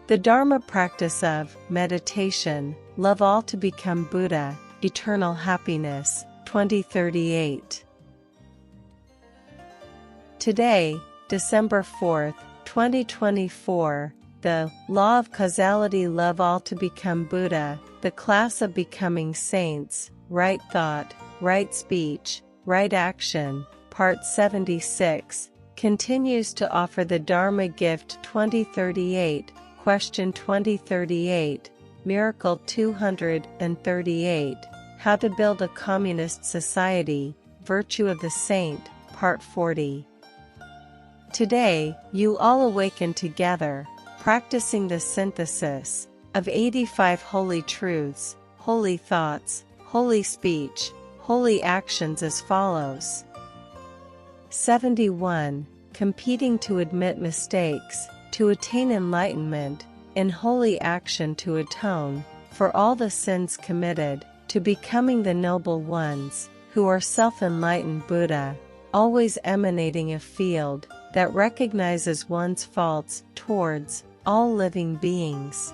The Dharma practice of meditation, love all to become Buddha, eternal happiness, 2038. Today, December 4th, 2024, the law of causality, love all to become Buddha, the class of becoming saints, right thought, right speech, right action, part 76, continues to offer the Dharma gift 2038, question 2038, miracle 238, how to build a communist society, virtue of the saint, part 40. Today, you all awaken together, practicing the synthesis of 85 holy truths, holy thoughts, holy speech, holy actions as follows. 71. Competing to admit mistakes, to attain enlightenment, in holy action to atone for all the sins committed, to becoming the noble ones, who are self-enlightened Buddha, always emanating a field that recognizes one's faults towards all living beings.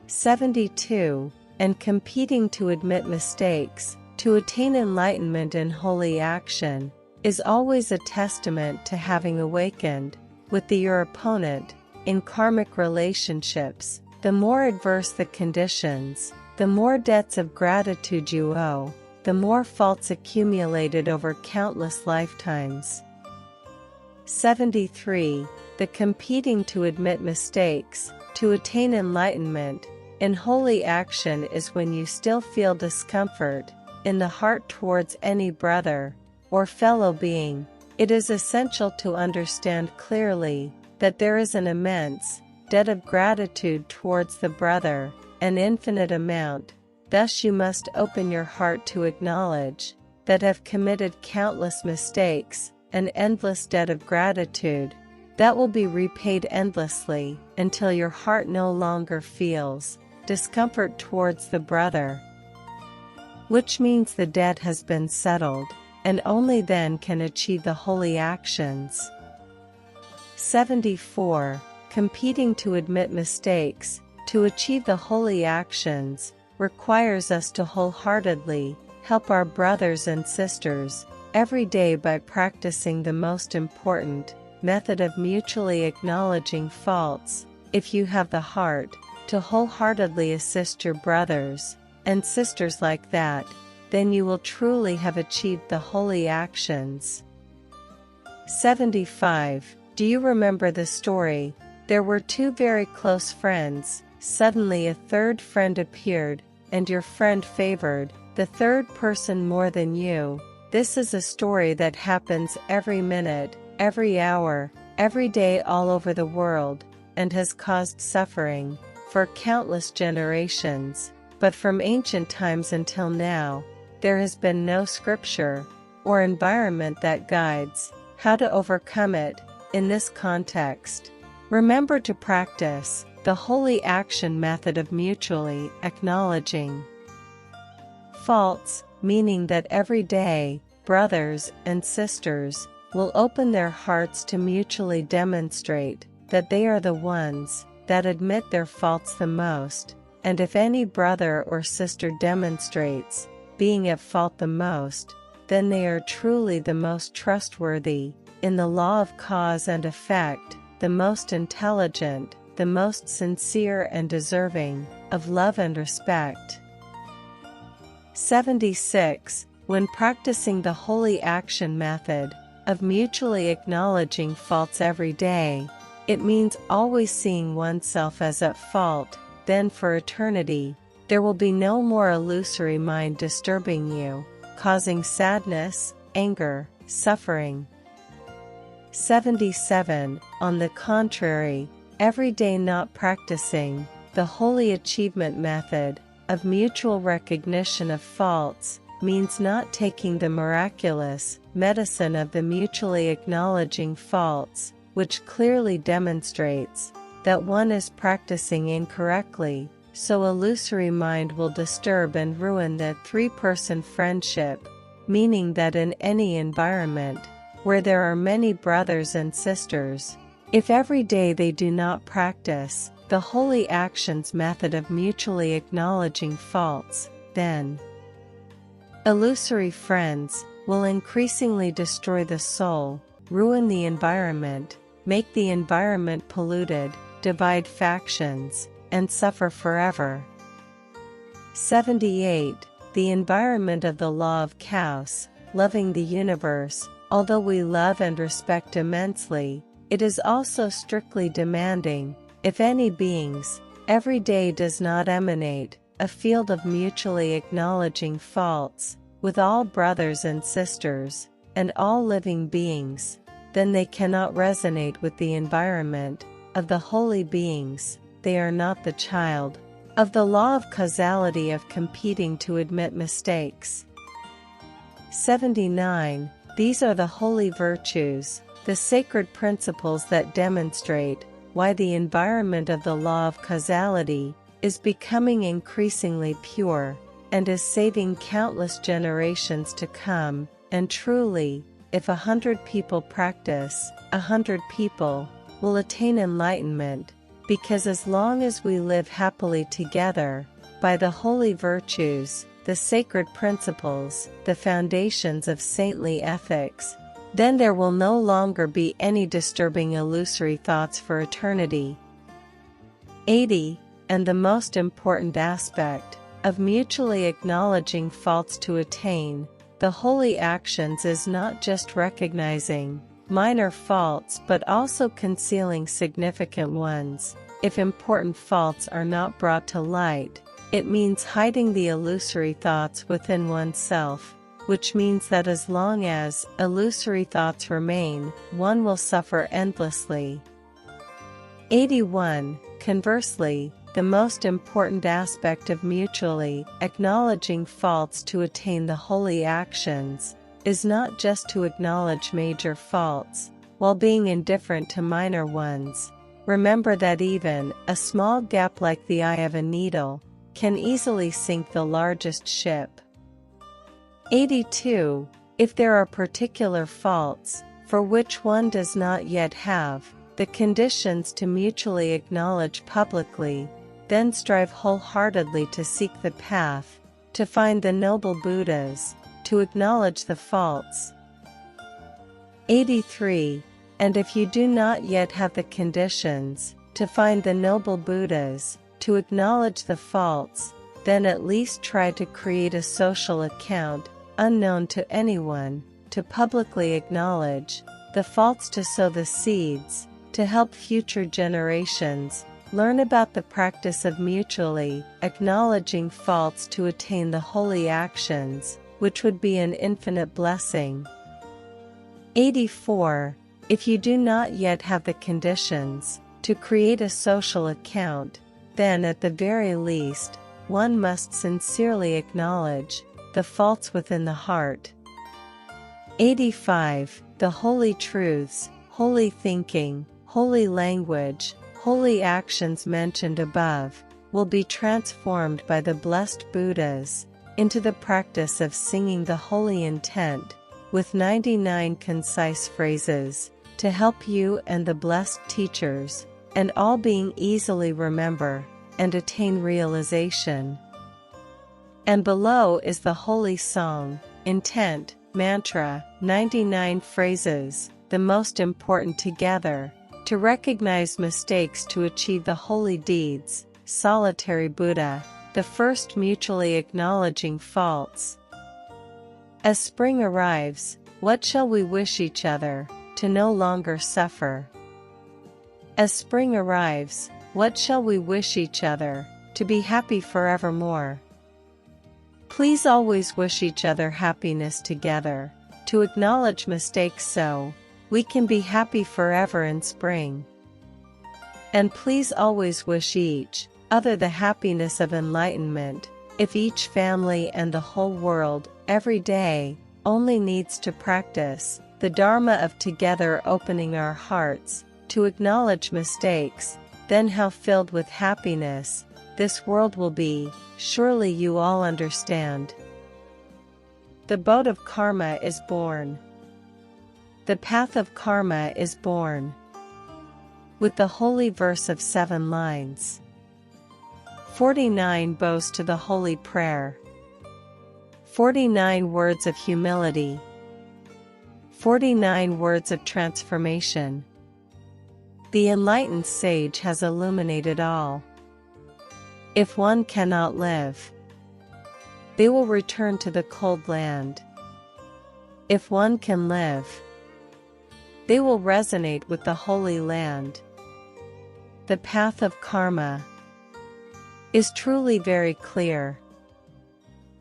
72. And competing to admit mistakes, to attain enlightenment in holy action, is always a testament to having awakened, with your opponent, in karmic relationships. The more adverse the conditions, the more debts of gratitude you owe, the more faults accumulated over countless lifetimes. 73. The competing to admit mistakes, to attain enlightenment, in holy action is when you still feel discomfort in the heart towards any brother or fellow being. It is essential to understand clearly that there is an immense debt of gratitude towards the brother, an infinite amount. Thus you must open your heart to acknowledge that have committed countless mistakes, an endless debt of gratitude that will be repaid endlessly until your heart no longer feels discomfort towards the brother, which means the debt has been settled, and only then can achieve the holy actions. 74. Competing to admit mistakes, to achieve the holy actions, requires us to wholeheartedly help our brothers and sisters every day by practicing the most important method of mutually acknowledging faults. If you have the heart to wholeheartedly assist your brothers and sisters like that, then you will truly have achieved the holy actions. 75. Do you remember the story? There were two very close friends. Suddenly a third friend appeared, and your friend favored the third person more than you. This is a story that happens every minute, every hour, every day all over the world, and has caused suffering for countless generations. But from ancient times until now, there has been no scripture or environment that guides how to overcome it. In this context, remember to practice the holy action method of mutually acknowledging faults, meaning that every day, brothers and sisters will open their hearts to mutually demonstrate that they are the ones that admit their faults the most, and if any brother or sister demonstrates being at fault the most, then they are truly the most trustworthy in the law of cause and effect, the most intelligent, the most sincere and deserving of love and respect. 76. When practicing the holy action method of mutually acknowledging faults every day, it means always seeing oneself as at fault. Then for eternity, there will be no more illusory mind disturbing you, causing sadness, anger, suffering. 77. On the contrary, every day not practicing the holy achievement method of mutual recognition of faults means not taking the miraculous medicine of the mutually acknowledging faults, which clearly demonstrates that one is practicing incorrectly. So illusory mind will disturb and ruin the three-person friendship, meaning that in any environment where there are many brothers and sisters, if every day they do not practice the holy action's method of mutually acknowledging faults, then illusory friends will increasingly destroy the soul, ruin the environment, make the environment polluted, divide factions, and suffer forever. 78. The environment of the law of chaos, loving the universe. Although we love and respect immensely, it is also strictly demanding, if any beings, every day does not emanate a field of mutually acknowledging faults, with all brothers and sisters, and all living beings, then they cannot resonate with the environment of the holy beings, they are not the child of the law of causality of competing to admit mistakes. 79. These are the holy virtues, the sacred principles that demonstrate why the environment of the law of causality is becoming increasingly pure, and is saving countless generations to come, and truly, if 100 people practice, 100 people will attain enlightenment, because as long as we live happily together, by the holy virtues, the sacred principles, the foundations of saintly ethics, then there will no longer be any disturbing illusory thoughts for eternity. 80. And the most important aspect of mutually acknowledging faults to attain the holy actions is not just recognizing minor faults but also concealing significant ones. If important faults are not brought to light, it means hiding the illusory thoughts within oneself, which means that as long as illusory thoughts remain, one will suffer endlessly. 81. Conversely, the most important aspect of mutually acknowledging faults to attain the holy actions is not just to acknowledge major faults, while being indifferent to minor ones. Remember that even a small gap like the eye of a needle can easily sink the largest ship. 82. If there are particular faults, for which one does not yet have the conditions to mutually acknowledge publicly, then strive wholeheartedly to seek the path, to find the noble Buddhas, to acknowledge the faults. 83. And if you do not yet have the conditions to find the noble Buddhas, to acknowledge the faults, then at least try to create a social account, unknown to anyone, to publicly acknowledge the faults, to sow the seeds, to help future generations learn about the practice of mutually acknowledging faults to attain the holy actions, which would be an infinite blessing. 84. If you do not yet have the conditions to create a social account, then at the very least, one must sincerely acknowledge the faults within the heart. 85. The holy truths, holy thinking, holy language, holy actions mentioned above will be transformed by the blessed Buddhas into the practice of singing the holy intent with 99 concise phrases to help you and the blessed teachers, and all being easily remember and attain realization. And below is the holy song, intent, mantra, 99 phrases, the most important together, to recognize mistakes to achieve the holy deeds, solitary Buddha, the first mutually acknowledging faults. As spring arrives, what shall we wish each other? To no longer suffer. As spring arrives, what shall we wish each other? To be happy forevermore. Please always wish each other happiness together, to acknowledge mistakes so we can be happy forever in spring. And please always wish each other the happiness of enlightenment, if each family and the whole world, every day, only needs to practice the Dharma of together opening our hearts to acknowledge mistakes, then how filled with happiness this world will be, surely you all understand. The boat of karma is born. The path of karma is born. with the holy verse of 7 lines. 49 bows to the holy prayer. 49 words of humility. 49 words of transformation. The enlightened sage has illuminated all. If one cannot live, they will return to the cold land. If one can live, they will resonate with the holy land. The path of karma is truly very clear,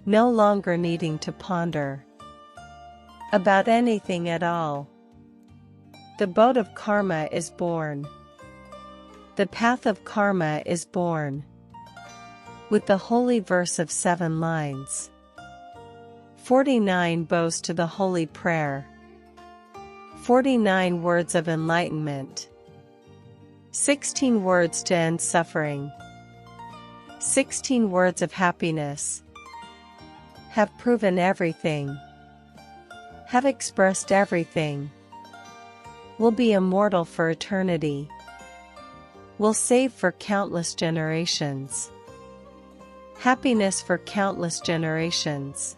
no longer needing to ponder about anything at all. The boat of karma is born. The path of karma is born, with the holy verse of 7 lines. 49 bows to the holy prayer. 49 words of enlightenment. 16 words to end suffering. 16 words of happiness. Have proven everything. Have expressed everything. Will be immortal for eternity. Will save for countless generations. Happiness for countless generations.